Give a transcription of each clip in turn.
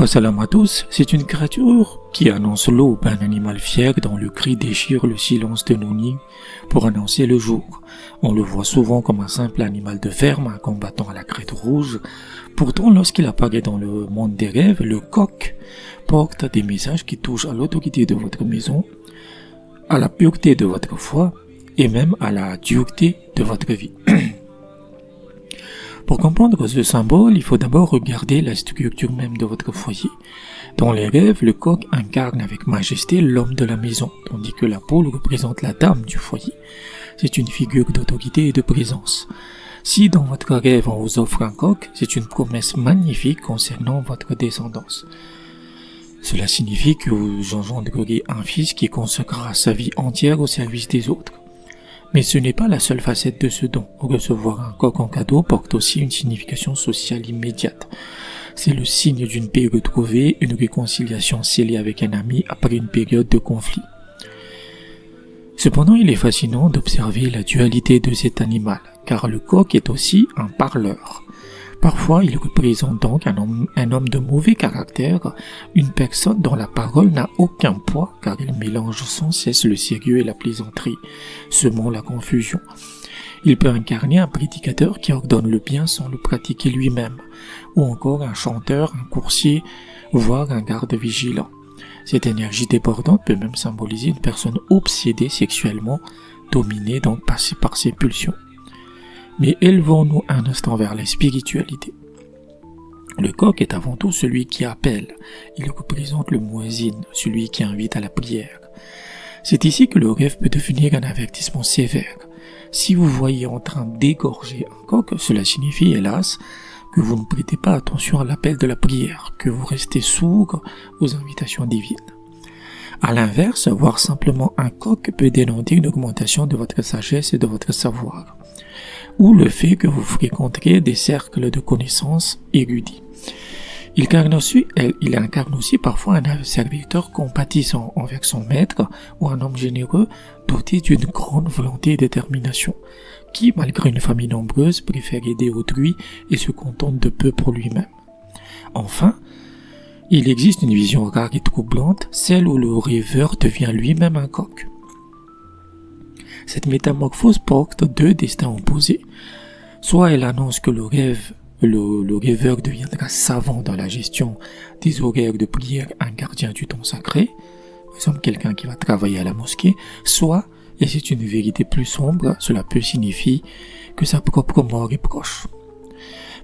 Salam à tous, c'est une créature qui annonce l'aube, un animal fier dont le cri déchire le silence de nos nids pour annoncer le jour. On le voit souvent comme un simple animal de ferme, un combattant à la crête rouge. Pourtant, lorsqu'il apparaît dans le monde des rêves, le coq porte des messages qui touchent à l'autorité de votre maison, à la pureté de votre foi et même à la dureté de votre vie. Pour comprendre ce symbole, il faut d'abord regarder la structure même de votre foyer. Dans les rêves, le coq incarne avec majesté l'homme de la maison, tandis que la poule représente la dame du foyer. C'est une figure d'autorité et de présence. Si dans votre rêve on vous offre un coq, c'est une promesse magnifique concernant votre descendance. Cela signifie que vous engendrerez un fils qui consacrera sa vie entière au service des autres. Mais ce n'est pas la seule facette de ce don. Recevoir un coq en cadeau porte aussi une signification sociale immédiate. C'est le signe d'une paix retrouvée, une réconciliation scellée avec un ami après une période de conflit. Cependant, il est fascinant d'observer la dualité de cet animal, car le coq est aussi un parleur. Parfois, il représente donc un homme de mauvais caractère, une personne dont la parole n'a aucun poids car il mélange sans cesse le sérieux et la plaisanterie, semant la confusion. Il peut incarner un prédicateur qui ordonne le bien sans le pratiquer lui-même, ou encore un chanteur, un coursier, voire un garde vigilant. Cette énergie débordante peut même symboliser une personne obsédée sexuellement, dominée donc par ses pulsions. Mais élevons-nous un instant vers la spiritualité. Le coq est avant tout celui qui appelle. Il représente le muezzin, celui qui invite à la prière. C'est ici que le rêve peut devenir un avertissement sévère. Si vous voyez en train d'égorger un coq, cela signifie, hélas, que vous ne prêtez pas attention à l'appel de la prière, que vous restez sourd aux invitations divines. À l'inverse, voir simplement un coq peut dénoter une augmentation de votre sagesse et de votre savoir, ou le fait que vous fréquenterez des cercles de connaissances érudits. Il incarne aussi parfois un serviteur compatissant envers son maître ou un homme généreux doté d'une grande volonté et détermination, qui, malgré une famille nombreuse, préfère aider autrui et se contente de peu pour lui-même. Enfin, il existe une vision rare et troublante, celle où le rêveur devient lui-même un coq. Cette métamorphose porte deux destins opposés. Soit elle annonce que le rêveur deviendra savant dans la gestion des horaires de prière, un gardien du temps sacré, par exemple quelqu'un qui va travailler à la mosquée, soit, et c'est une vérité plus sombre, cela peut signifier que sa propre mort est proche.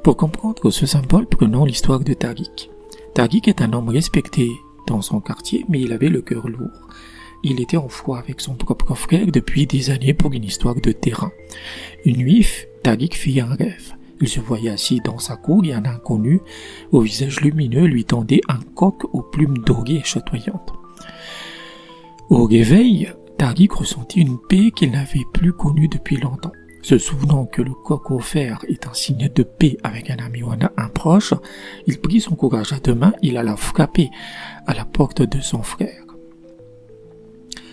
Pour comprendre ce symbole, prenons l'histoire de Tariq. Tariq est un homme respecté dans son quartier, mais il avait le cœur lourd. Il était en froid avec son propre frère depuis des années pour une histoire de terrain. Une nuit, Tariq fit un rêve. Il se voyait assis dans sa cour et un inconnu, au visage lumineux, lui tendait un coq aux plumes dorées et chatoyantes. Au réveil, Tariq ressentit une paix qu'il n'avait plus connue depuis longtemps. Se souvenant que le coq offert est un signe de paix avec un ami ou un proche, il prit son courage à deux mains, il alla frapper à la porte de son frère.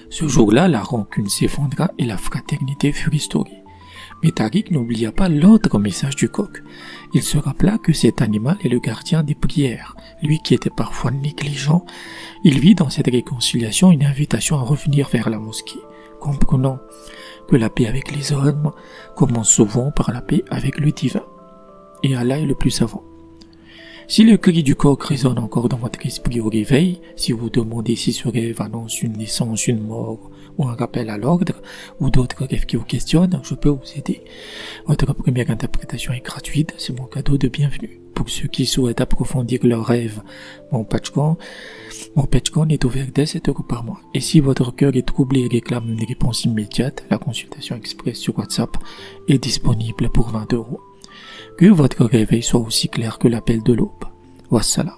Ce jour-là, la rancune s'effondra et la fraternité fut restaurée. Mais Tariq n'oublia pas l'autre message du coq. Il se rappela que cet animal est le gardien des prières. Lui qui était parfois négligent, il vit dans cette réconciliation une invitation à revenir vers la mosquée, comprenant que la paix avec les hommes commence souvent par la paix avec le divin. Et Allah est le plus savant. Si le cri du coq résonne encore dans votre esprit au réveil, si vous demandez si ce rêve annonce une naissance, une mort, ou un rappel à l'ordre, ou d'autres rêves qui vous questionnent, je peux vous aider. Votre première interprétation est gratuite, c'est mon cadeau de bienvenue. Pour ceux qui souhaitent approfondir leurs rêves, mon patchcon est ouvert dès 7 € par mois. Et si votre cœur est troublé et réclame une réponse immédiate, la consultation express sur WhatsApp est disponible pour 20 €. Que votre réveil soit aussi clair que l'appel de l'aube. Wassalam.